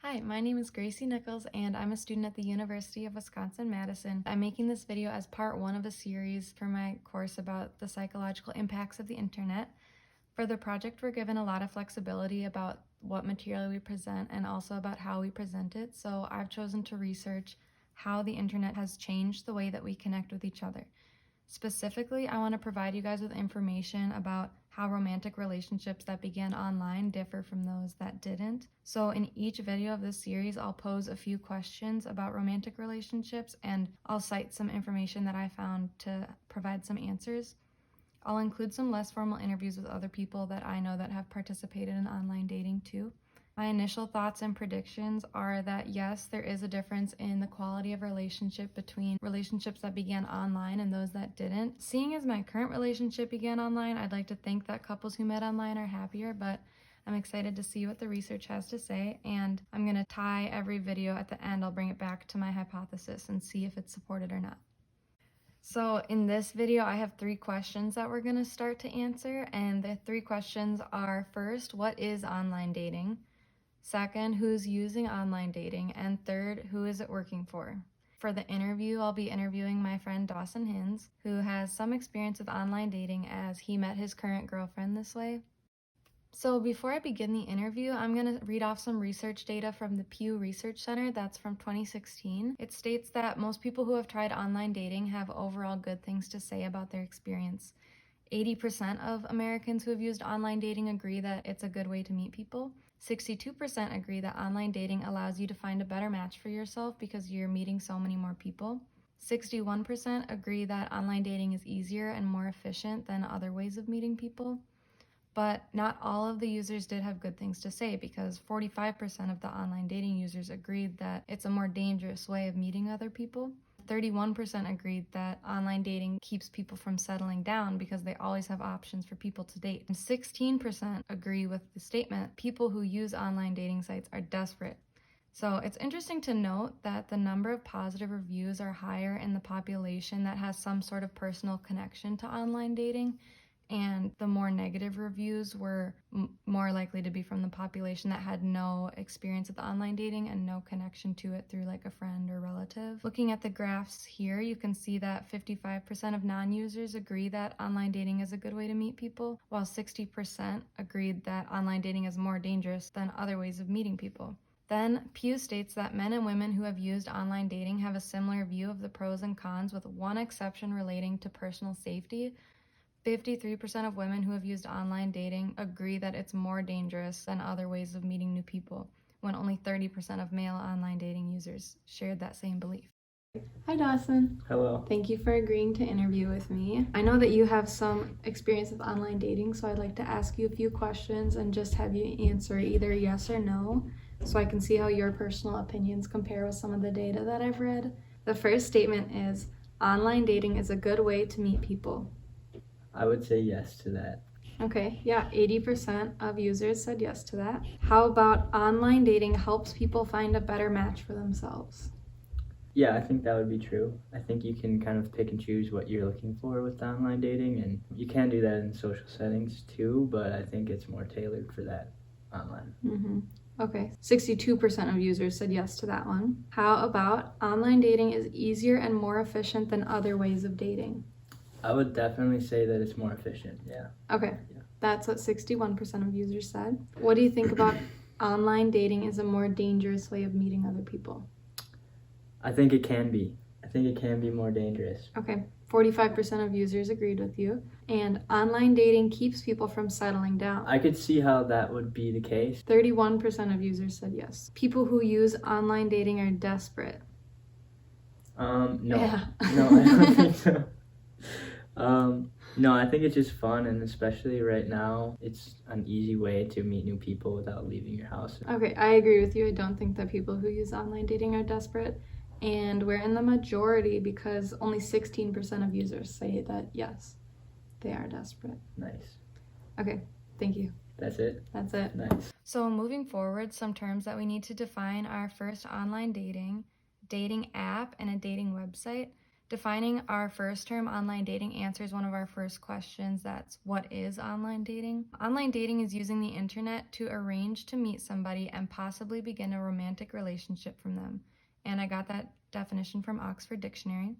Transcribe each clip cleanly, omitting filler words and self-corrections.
Hi, my name is Gracie Nichols and I'm a student at the University of Wisconsin-Madison. I'm making this video as part one of a series for my course about the psychological impacts of the internet. For the project, we're given a lot of flexibility about what material we present and also about how we present it. So I've chosen to research how the internet has changed the way that we connect with each other. Specifically, I want to provide you guys with information about how romantic relationships that began online differ from those that didn't. So in each video of this series, I'll pose a few questions about romantic relationships and I'll cite some information that I found to provide some answers. I'll include some less formal interviews with other people that I know that have participated in online dating too. My initial thoughts and predictions are that yes, there is a difference in the quality of relationship between relationships that began online and those that didn't. Seeing as my current relationship began online, I'd like to think that couples who met online are happier, but I'm excited to see what the research has to say, and I'm going to tie every video at the end. I'll bring it back to my hypothesis and see if it's supported or not. So in this video, I have 3 questions that we're going to start to answer, and the 3 questions are: first, what is online dating? Second, who's using online dating? And third, who is it working for? For the interview, I'll be interviewing my friend Dawson Hins, who has some experience with online dating as he met his current girlfriend this way. So before I begin the interview, I'm going to read off some research data from the Pew Research Center that's from 2016. It states that most people who have tried online dating have overall good things to say about their experience. 80% of Americans who have used online dating agree that it's a good way to meet people. 62% agree that online dating allows you to find a better match for yourself because you're meeting so many more people. 61% agree that online dating is easier and more efficient than other ways of meeting people. But not all of the users did have good things to say, because 45% of the online dating users agreed that it's a more dangerous way of meeting other people. 31% agreed that online dating keeps people from settling down because they always have options for people to date. And 16% agree with the statement, people who use online dating sites are desperate. So it's interesting to note that the number of positive reviews are higher in the population that has some sort of personal connection to online dating, and the more negative reviews were more likely to be from the population that had no experience with online dating and no connection to it through like a friend or relative. Looking at the graphs here, you can see that 55% of non-users agree that online dating is a good way to meet people, while 60% agreed that online dating is more dangerous than other ways of meeting people. Then, Pew states that men and women who have used online dating have a similar view of the pros and cons, with one exception relating to personal safety. 53% of women who have used online dating agree that it's more dangerous than other ways of meeting new people, when only 30% of male online dating users shared that same belief. Hi Dawson. Hello. Thank you for agreeing to interview with me. I know that you have some experience with online dating, so I'd like to ask you a few questions and just have you answer either yes or no, so I can see how your personal opinions compare with some of the data that I've read. The first statement is, online dating is a good way to meet people. I would say yes to that. Okay, yeah, 80% of users said yes to that. How about online dating helps people find a better match for themselves? Yeah, I think that would be true. I think you can kind of pick and choose what you're looking for with online dating, and you can do that in social settings too, but I think it's more tailored for that online. Okay, 62% of users said yes to that one. How about online dating is easier and more efficient than other ways of dating? I would definitely say that it's more efficient, yeah. Okay, Yeah. that's what 61% of users said. What do you think about online dating is a more dangerous way of meeting other people? I think it can be. I think it can be more dangerous. Okay, 45% of users agreed with you. And online dating keeps people from settling down. I could see how that would be the case. 31% of users said yes. People who use online dating are desperate. No. Yeah. No, I don't think so. No, I think it's just fun, and especially right now, it's an easy way to meet new people without leaving your house. Okay, I agree with you. I don't think that people who use online dating are desperate. And we're in the majority because only 16% of users say that yes, they are desperate. Nice. Okay, thank you. That's it? That's it. Nice. So moving forward, some terms that we need to define are: first, online dating, dating app, and a dating website. Defining our first term, online dating, answers one of our first questions. That's, what is online dating? Online dating is using the internet to arrange to meet somebody and possibly begin a romantic relationship from them. And I got that definition from Oxford Dictionary.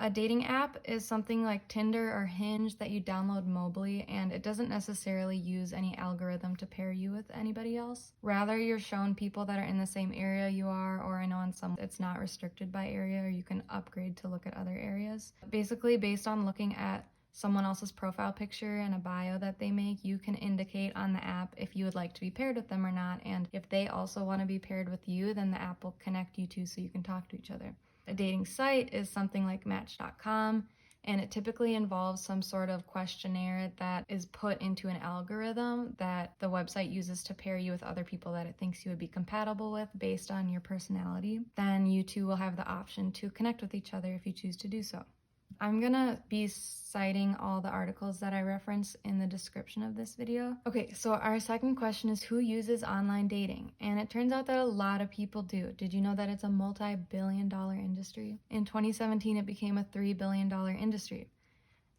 A dating app is something like Tinder or Hinge that you download mobily, and it doesn't necessarily use any algorithm to pair you with anybody else. Rather, you're shown people that are in the same area you are, or I know on some it's not restricted by area, or you can upgrade to look at other areas. Basically, based on looking at someone else's profile picture and a bio that they make, you can indicate on the app if you would like to be paired with them or not, and if they also want to be paired with you, then the app will connect you two so you can talk to each other. A dating site is something like Match.com, and it typically involves some sort of questionnaire that is put into an algorithm that the website uses to pair you with other people that it thinks you would be compatible with based on your personality. Then you two will have the option to connect with each other if you choose to do so. I'm gonna be citing all the articles that I reference in the description of this video. Okay, so our second question is, who uses online dating? And it turns out that a lot of people do. Did you know that it's a multi-billion-dollar industry? In 2017, it became a $3 billion industry.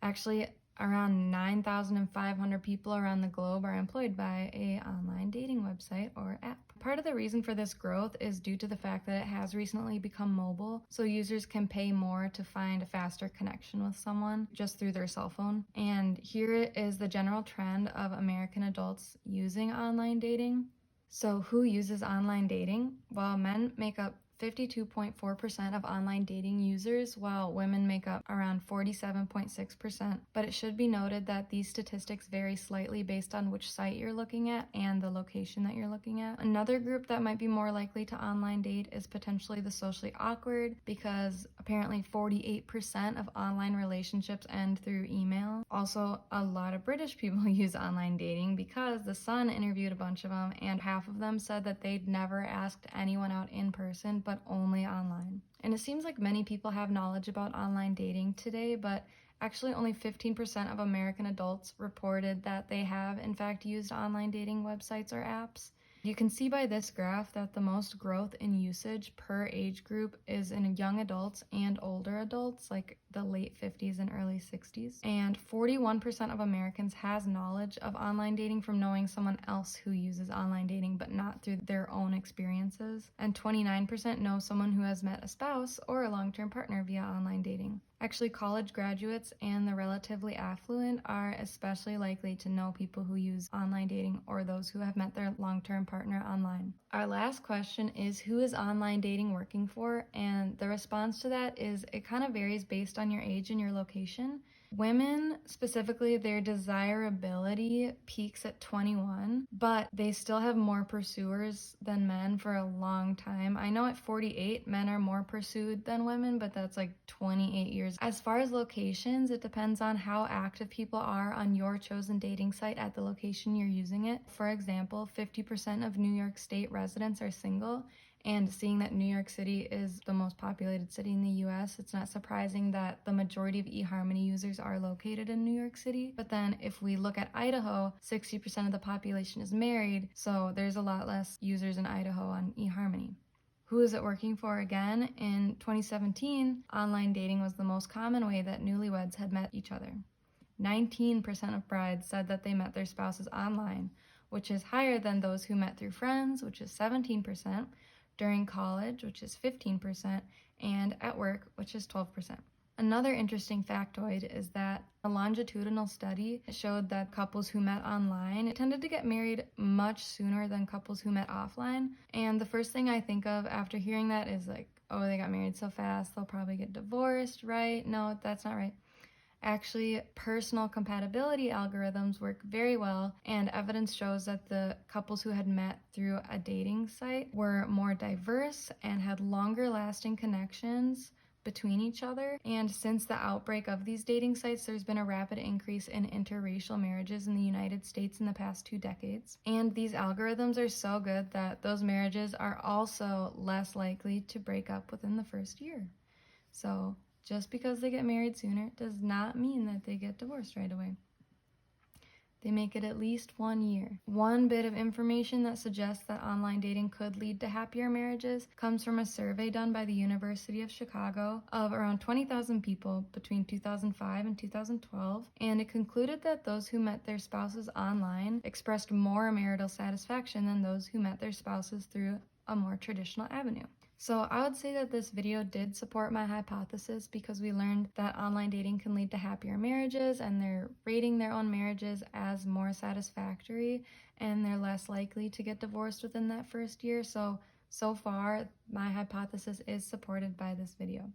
Actually, around 9,500 people around the globe are employed by an online dating website or app. Part of the reason for this growth is due to the fact that it has recently become mobile, so users can pay more to find a faster connection with someone just through their cell phone. And here is the general trend of American adults using online dating. So who uses online dating? Well, men make up 52.4% of online dating users, while women make up around 47.6%. But it should be noted that these statistics vary slightly based on which site you're looking at and the location that you're looking at. Another group that might be more likely to online date is potentially the socially awkward, because apparently 48% of online relationships end through email. Also, a lot of British people use online dating because The Sun interviewed a bunch of them, and half of them said that they'd never asked anyone out in person, but only online. And it seems like many people have knowledge about online dating today, but actually only 15% of American adults reported that they have in fact used online dating websites or apps. You can see by this graph that the most growth in usage per age group is in young adults and older adults, like the late 50s and early 60s. And 41% of Americans has knowledge of online dating from knowing someone else who uses online dating, but not through their own experiences. And 29% know someone who has met a spouse or a long-term partner via online dating. Actually, college graduates and the relatively affluent are especially likely to know people who use online dating or those who have met their long-term partner online. Our last question is, who is online dating working for? And the response to that is it kind of varies based on your age and your location. Women, specifically, their desirability peaks at 21, but they still have more pursuers than men for a long time. I know at 48, men are more pursued than women, but that's like 28 years. As far as locations, it depends on how active people are on your chosen dating site at the location you're using it. For example, 50% of New York State residents are single, and seeing that New York City is the most populated city in the US, it's not surprising that the majority of eHarmony users are located in New York City. But then if we look at Idaho, 60% of the population is married, so there's a lot less users in Idaho on eHarmony. Who is it working for again? In 2017, online dating was the most common way that newlyweds had met each other. 19% of brides said that they met their spouses online, which is higher than those who met through friends, which is 17%, during college, which is 15%, and at work, which is 12%. Another interesting factoid is that a longitudinal study showed that couples who met online tended to get married much sooner than couples who met offline. And the first thing I think of after hearing that is like, oh, they got married so fast, they'll probably get divorced, right? No, that's not right. Actually, personal compatibility algorithms work very well, and evidence shows that the couples who had met through a dating site were more diverse and had longer lasting connections between each other. And since the outbreak of these dating sites, there's been a rapid increase in interracial marriages in the United States in the past 2 decades. And these algorithms are so good that those marriages are also less likely to break up within the first year. So just because they get married sooner does not mean that they get divorced right away. They make it at least 1 year. One bit of information that suggests that online dating could lead to happier marriages comes from a survey done by the University of Chicago of around 20,000 people between 2005 and 2012, and it concluded that those who met their spouses online expressed more marital satisfaction than those who met their spouses through a more traditional avenue. So I would say that this video did support my hypothesis because we learned that online dating can lead to happier marriages, and they're rating their own marriages as more satisfactory, and they're less likely to get divorced within that first year. So far, my hypothesis is supported by this video.